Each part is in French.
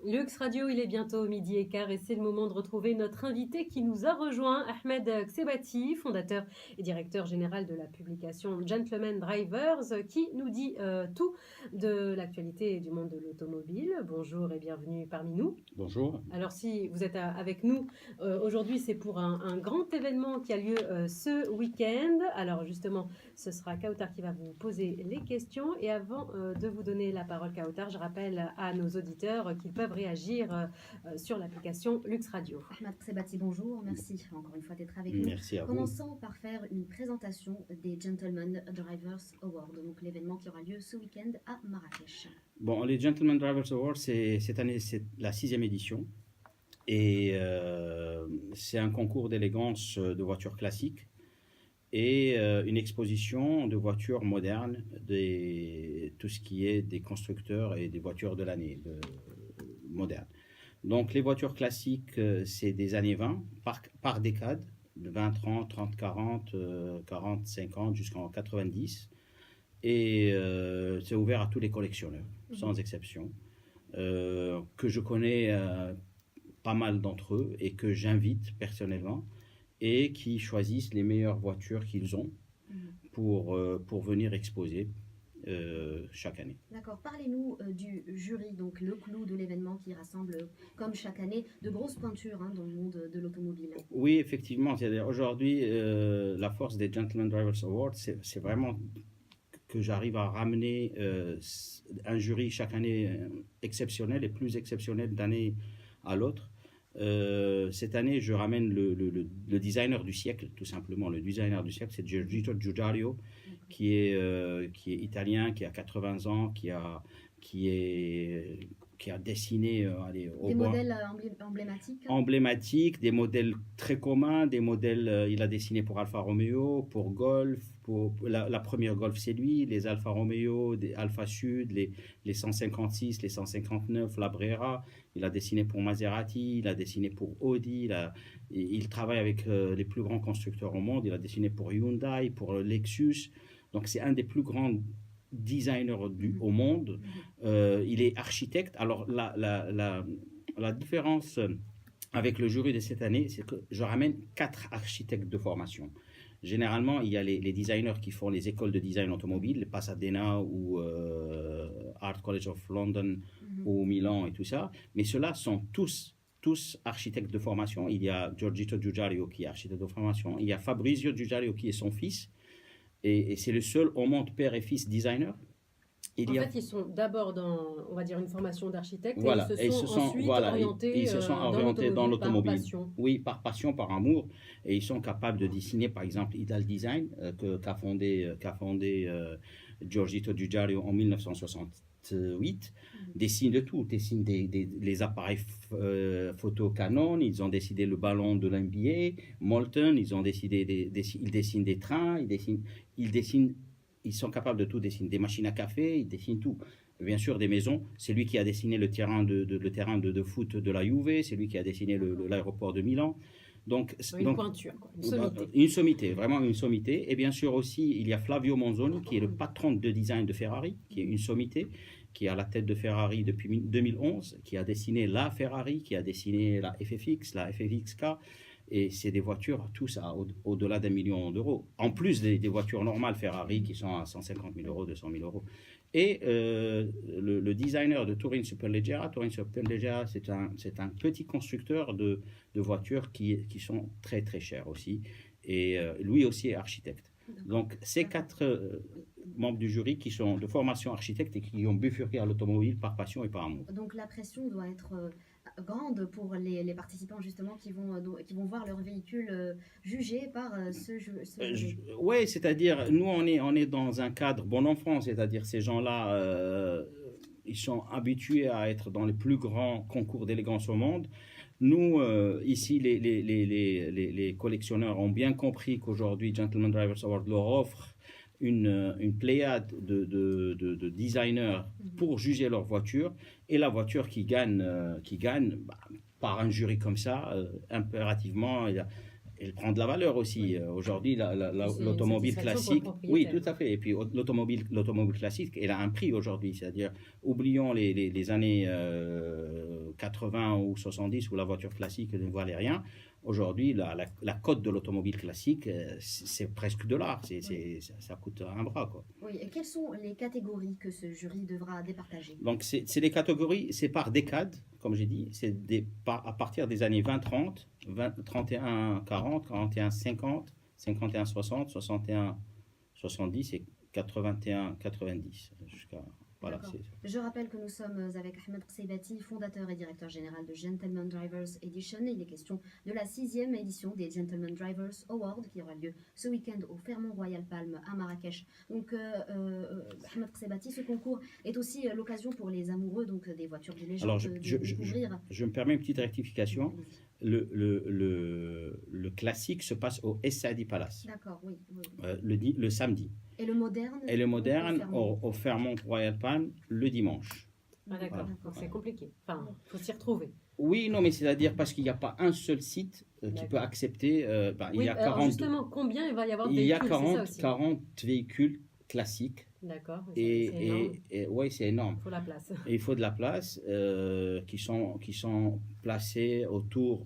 Lux Radio, il est bientôt midi et quart et c'est le moment de retrouver notre invité qui nous a rejoint, Ahmed Ksebati, fondateur et directeur général de la publication Gentleman Drivers, qui nous dit tout de l'actualité et du monde de l'automobile. Bonjour et bienvenue parmi nous. Bonjour. Alors si vous êtes avec nous aujourd'hui, c'est pour un grand événement qui a lieu ce week-end. Alors justement, ce sera Kautar qui va vous poser les questions. Et avant de vous donner la parole, Kautar, je rappelle à nos auditeurs qu'ils peuvent réagir sur l'application Lux Radio. Ahmed Ksebati, bonjour. Merci encore une fois d'être avec nous. Merci à vous. Commençons par faire une présentation des Gentleman Drivers Awards, donc l'événement qui aura lieu ce week-end à Marrakech. Bon, les Gentleman Drivers Awards, cette année, c'est la 6e édition. Et c'est un concours d'élégance de voitures classiques et une exposition de voitures modernes, tout ce qui est des constructeurs et des voitures de l'année modernes. Donc les voitures classiques, c'est des années 20 par décade, de 20, 30, 30, 40, 40, 50 jusqu'en 90. Et c'est ouvert à tous les collectionneurs, sans exception, que je connais pas mal d'entre eux et que j'invite personnellement et qui choisissent les meilleures voitures qu'ils ont pour venir exposer chaque année. D'accord. Parlez-nous du jury, donc le clou de l'événement qui rassemble, comme chaque année, de grosses pointures dans le monde de l'automobile. Oui, effectivement. C'est-à-dire aujourd'hui, la force des Gentleman Drivers Awards, c'est vraiment que j'arrive à ramener un jury chaque année exceptionnel et plus exceptionnel d'année à l'autre. Cette année, je ramène le designer du siècle, tout simplement. Le designer du siècle, c'est Giorgio Giugiaro, qui est italien, qui a 80 ans, qui a dessiné des modèles emblématiques. Emblématiques, des modèles très communs, des modèles, il a dessiné pour Alfa Romeo, pour Golf, pour la première Golf c'est lui, les Alfa Romeo, des Alfa Sud, les 156, les 159, la Brera, il a dessiné pour Maserati, il a dessiné pour Audi, il travaille avec les plus grands constructeurs au monde, il a dessiné pour Hyundai, pour Lexus, donc c'est un des plus grands designer au monde. Il est architecte. Alors la différence avec le jury de cette année, c'est que je ramène 4 architectes de formation. Généralement, il y a les designers qui font les écoles de design automobile, Pasadena ou Art College of London ou Milan et tout ça. Mais ceux-là sont tous architectes de formation. Il y a Giorgio Giugiaro qui est architecte de formation. Il y a Fabrizio Giugiaro qui est son fils. Et c'est le seul au monde père et fils designer. En fait, ils sont d'abord dans, on va dire, une formation d'architecte, voilà, et ils se sont ensuite orientés, ils se sont orientés dans l'automobile. Par passion. Oui, par passion, par amour. Et ils sont capables de dessiner, par exemple, Idal Design, qu'a fondé Giorgio Giugiaro en 1968. Dessine de tout. Dessine les appareils photo Canon. Ils ont décidé le ballon de l'NBA, Molten. Ils ont décidé, ils dessinent des trains. Ils sont capables de tout dessiner. Des machines à café, ils dessinent tout. Bien sûr, des maisons. C'est lui qui a dessiné le terrain de foot de la Juve. C'est lui qui a dessiné l'aéroport de Milan. Donc, pointure, quoi. Une sommité, vraiment une sommité. Et bien sûr aussi, il y a Flavio Monzoni, qui est le patron de design de Ferrari, qui est une sommité, qui est à la tête de Ferrari depuis 2011, qui a dessiné la Ferrari, qui a dessiné la FFX, la FFXK. Et c'est des voitures tous au-delà d'1 million d'euros. En plus des voitures normales Ferrari qui sont à 150 000 euros, 200 000 euros. Et le designer de Touring Superleggera, c'est un petit constructeur de voitures qui sont très très chères aussi. Et lui aussi est architecte. Donc ces 4 membres du jury qui sont de formation architecte et qui ont bifurqué à l'automobile par passion et par amour. Donc la pression doit être grande pour les participants justement qui vont voir leur véhicule jugé par ce jury. Oui, c'est-à-dire nous on est dans un cadre bon enfant, c'est-à-dire ces gens-là ils sont habitués à être dans les plus grands concours d'élégance au monde. Nous, ici, les collectionneurs ont bien compris qu'aujourd'hui, Gentleman Drivers Award leur offre une pléiade de designers pour juger leur voiture. Et la voiture qui gagne par un jury comme ça, impérativement, elle prend de la valeur aussi. Aujourd'hui, l'automobile classique, oui, tout à fait. Et puis l'automobile classique, elle a un prix aujourd'hui. C'est-à-dire, oublions les années 80 ou 70 où la voiture classique ne valait rien. Aujourd'hui, la cote de l'automobile classique, c'est presque de l'art. Ça coûte un bras, quoi. Oui, et quelles sont les catégories que ce jury devra départager? Donc, c'est des catégories, c'est par décade, comme j'ai dit. C'est à partir des années 20-30, 31-40, 41-50, 51-60, 61-70 et 81-90. Voilà, D'accord. Je rappelle que nous sommes avec Ahmed Qseibati, fondateur et directeur général de Gentleman Drivers Edition. Il est question de la 6e édition des Gentleman Drivers Awards qui aura lieu ce week-end au Fairmont Royal Palm à Marrakech. Donc, Ahmed Qseibati, ce concours est aussi l'occasion pour les amoureux donc, des voitures de légende Alors, de découvrir. je me permets une petite rectification. Le classique se passe au Essadi Palace. D'accord, oui. Le samedi. Et le moderne Et le moderne au Fairmont Royal Palm le dimanche. Ah d'accord, Voilà. donc c'est compliqué. Enfin, il faut s'y retrouver. Oui, non, mais c'est-à-dire parce qu'il n'y a pas un seul site qui peut accepter. Il Oui, y a alors 40, justement, combien il va y avoir de il y a véhicules, c'est ça aussi. 40 véhicules classiques. D'accord, c'est énorme. Oui, c'est énorme. Il faut la place. Et il faut de la place qui sont placés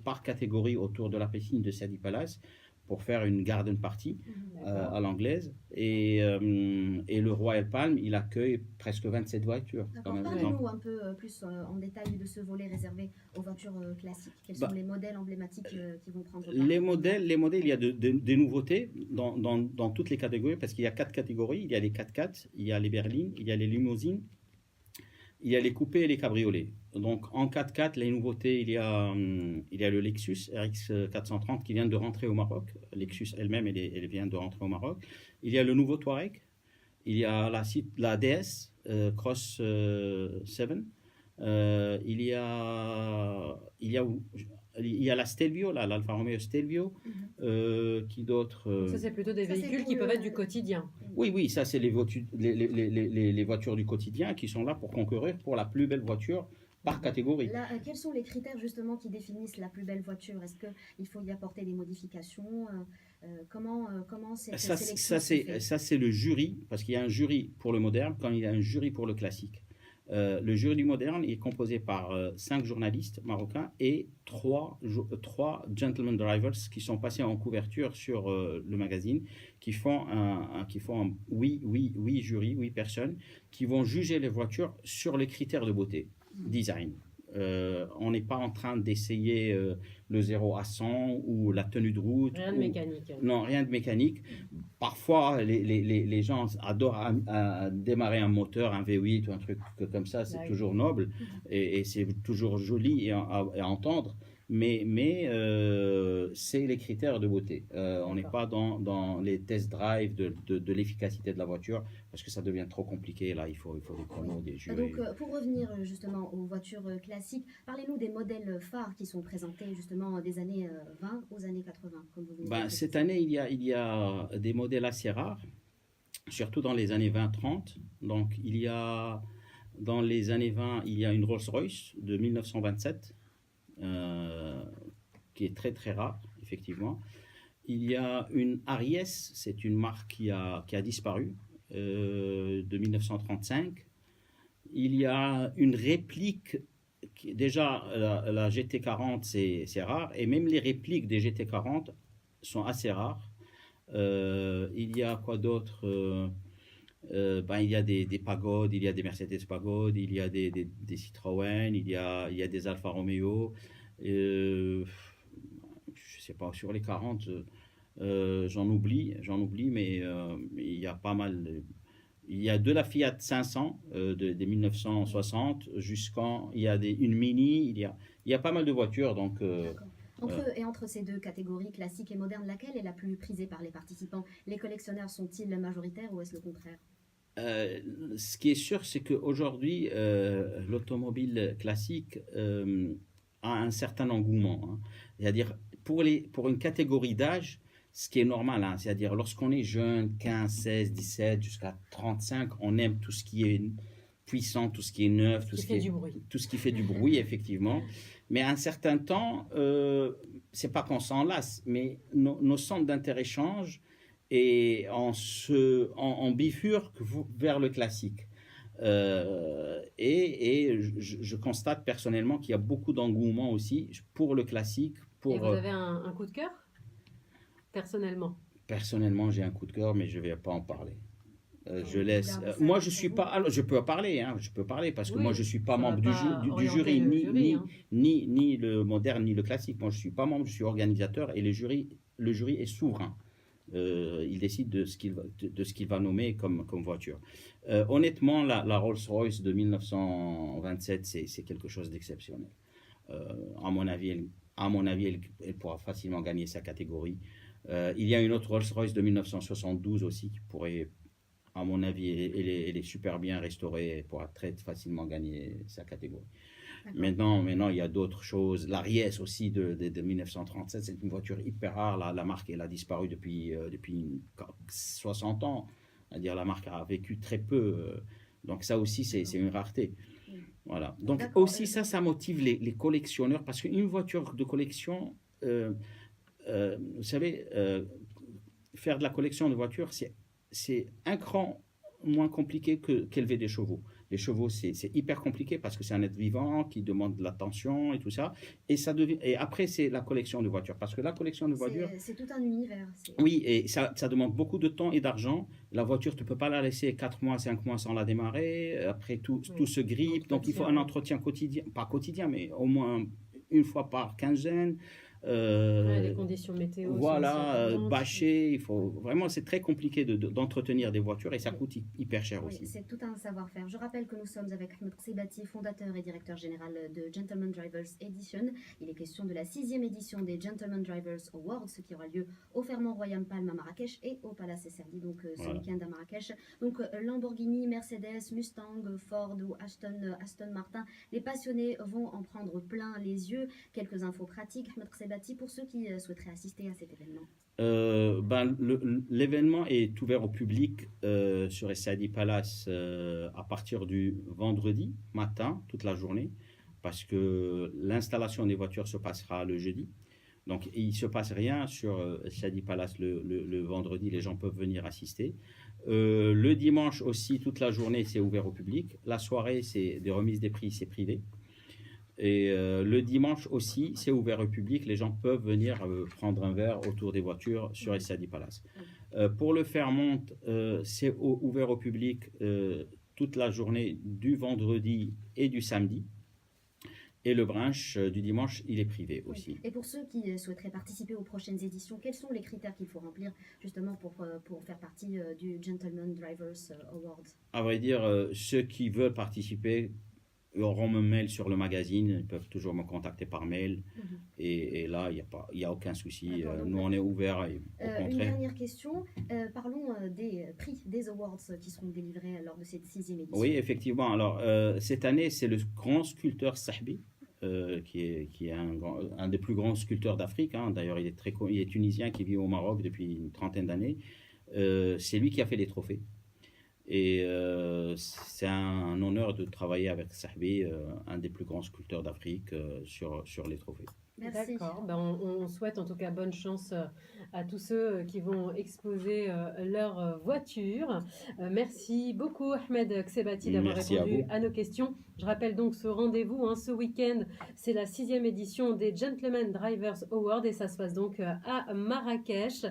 par catégorie autour de la piscine de Sadi Palace pour faire une garden party à l'anglaise. Et le Royal Palm, il accueille presque 27 voitures. D'accord, parlez-nous un peu plus en détail de ce volet réservé aux voitures classiques. Quels sont les modèles emblématiques qui vont prendre part? Les modèles, il y a des nouveautés dans toutes les catégories, parce qu'il y a 4 catégories. Il y a les 4x4, il y a les berlines, il y a les limousines, il y a les coupés et les cabriolets. Donc en 4x4, les nouveautés, il y a le Lexus RX 430 qui vient de rentrer au Maroc. Lexus elle-même, elle vient de rentrer au Maroc. Il y a le nouveau Touareg. Il y a la DS Cross 7. Il y a la Stelvio, l'Alfa Romeo Stelvio. Qui d'autre Ça, c'est plutôt des véhicules qui peuvent être du quotidien. Oui, ça, c'est les voitures du quotidien qui sont là pour concourir pour la plus belle voiture par catégorie. Là, quels sont les critères justement qui définissent la plus belle voiture? Est-ce qu'il faut y apporter des modifications? Comment cette sélection se fait? Ça, c'est le jury, parce qu'il y a un jury pour le moderne, comme il y a un jury pour le classique. Le jury du moderne est composé par 5 journalistes marocains et 3 gentleman drivers qui sont passés en couverture sur le magazine, qui font un 8 personnes qui vont juger les voitures sur les critères de beauté, design. On n'est pas en train d'essayer le 0 à 100 ou la tenue de route. Rien de mécanique. Non, rien de mécanique. Parfois, les gens adorent démarrer un moteur, un V8 ou un truc comme ça. C'est toujours noble et c'est toujours joli à entendre. Mais c'est les critères de beauté. On n'est pas dans les test drive de l'efficacité de la voiture parce que ça devient trop compliqué. Là, il faut des chronos, des jeux. Donc, pour revenir justement aux voitures classiques, parlez-nous des modèles phares qui sont présentés justement des années 20 aux années 80. Comme vous venez Cette année, il y a des modèles assez rares, surtout dans les années 20-30. Donc, dans les années 20, il y a une Rolls-Royce de 1927. Qui est très très rare, effectivement. Il y a une Aries, c'est une marque qui a disparu, de 1935. Il y a une réplique, déjà la GT40 c'est rare, et même les répliques des GT40 sont assez rares. Il y a quoi d'autre? Il y a des Pagodes, il y a des Mercedes Pagodes, il y a des Citroën, il y a des Alfa Romeo. Je sais pas, sur les 40, j'en oublie, mais il y a pas mal. Il y a de la Fiat 500 des 1960 il y a une Mini, il y a pas mal de voitures. Donc, entre ces deux catégories, classique et moderne, laquelle est la plus prisée par les participants? Les collectionneurs sont-ils majoritaires ou est-ce le contraire? Ce qui est sûr, c'est qu'aujourd'hui, l'automobile classique a un certain engouement. Hein. C'est-à-dire, pour une catégorie d'âge, ce qui est normal, hein, c'est-à-dire lorsqu'on est jeune, 15, 16, 17, jusqu'à 35, on aime tout ce qui est puissant, tout ce qui est neuf, tout ce qui fait du bruit, effectivement. Mais à un certain temps, c'est pas qu'on s'en lasse, mais nos centres d'intérêt changent et on bifurque vers le classique. Je constate personnellement qu'il y a beaucoup d'engouement aussi pour le classique. Et vous avez un coup de cœur, personnellement? Personnellement, j'ai un coup de cœur, mais je ne vais pas en parler. Je Vous laisse. gardez ça Moi, je pour suis vous. pas. Alors, je peux en parler, hein, je peux parler parce que Oui, moi, je suis pas ça va membre pas du orienter jury, le jury, hein. ni le moderne, ni le classique. Moi, je suis pas membre, je suis organisateur et le jury est souverain. Il décide de ce qu'il va nommer comme voiture. Honnêtement, la Rolls-Royce de 1927, c'est quelque chose d'exceptionnel. À mon avis, elle pourra facilement gagner sa catégorie. Il y a une autre Rolls-Royce de 1972 aussi qui pourrait, à mon avis, elle est super bien restaurée et pourra très facilement gagner sa catégorie. D'accord. Maintenant, il y a d'autres choses. La Ries aussi de 1937, c'est une voiture hyper rare. La marque, elle a disparu depuis 60 ans. C'est-à-dire la marque a vécu très peu. Donc ça aussi, c'est une rareté. Oui. Voilà. Donc D'accord. aussi, ça motive les collectionneurs parce qu'une voiture de collection, vous savez, faire de la collection de voitures, c'est un cran moins compliqué qu'élever des chevaux. Les chevaux, c'est hyper compliqué parce que c'est un être vivant qui demande de l'attention et tout ça. Et après, c'est la collection de voitures. Parce que la collection de voitures, C'est tout un univers. oui, et ça demande beaucoup de temps et d'argent. La voiture, tu ne peux pas la laisser 4 mois, 5 mois sans la démarrer. Après, tout Oui. se grippe. Donc, il faut un entretien quotidien, pas quotidien, mais au moins une fois par quinzaine. Les conditions météo sont aussi Voilà, importantes. bâcher, il faut vraiment, c'est très compliqué d'entretenir des voitures et ça coûte hyper cher Oui, aussi. c'est tout un savoir-faire. Je rappelle que nous sommes avec Ahmed Qseibati, fondateur et directeur général de Gentleman Drivers Edition. Il est question de la 6e édition des Gentleman Drivers Awards, ce qui aura lieu au Ferment Royal Palm à Marrakech et au Palace Serdi, donc ce Voilà. week-end à Marrakech. Donc Lamborghini, Mercedes, Mustang, Ford ou Aston Martin, les passionnés vont en prendre plein les yeux. Quelques infos pratiques, Ahmed Qseibati, pour ceux qui souhaiteraient assister à cet événement. L'événement est ouvert au public sur Essadi Palace à partir du vendredi matin, toute la journée, parce que l'installation des voitures se passera le jeudi. Donc, il ne se passe rien sur Essadi Palace le vendredi, les gens peuvent venir assister. Le dimanche aussi, toute la journée, c'est ouvert au public. La soirée, c'est des remises des prix, c'est privé. Et le dimanche aussi, c'est ouvert au public. Les gens peuvent venir prendre un verre autour des voitures sur Essadi Palace. Pour le Fairmont, c'est ouvert au public toute la journée du vendredi et du samedi. Et le brunch du dimanche, il est privé aussi. Et pour ceux qui souhaiteraient participer aux prochaines éditions, quels sont les critères qu'il faut remplir justement pour faire partie du Gentleman Drivers Awards? À vrai dire, ceux qui veulent participer auront mon mail sur le magazine, ils peuvent toujours me contacter par mail. Et là, il n'y a aucun souci. Nous, on est ouverts. Au Une contraire. dernière question. Parlons des prix, des awards qui seront délivrés lors de cette 6e édition. Oui, effectivement. Alors, cette année, c'est le grand sculpteur Sahbi, qui est un des plus grands sculpteurs d'Afrique. Hein. D'ailleurs, il est tunisien qui vit au Maroc depuis une trentaine d'années. C'est lui qui a fait les trophées. Et c'est un honneur de travailler avec Sahbi, un des plus grands sculpteurs d'Afrique, sur les trophées. Merci. D'accord. On souhaite en tout cas bonne chance à tous ceux qui vont exposer leur voiture. Merci beaucoup Ahmed Qseibati d'avoir Merci à répondu vous. à nos questions. Je rappelle donc ce rendez-vous, ce week-end, c'est la 6e édition des Gentleman Drivers Awards et ça se passe donc à Marrakech.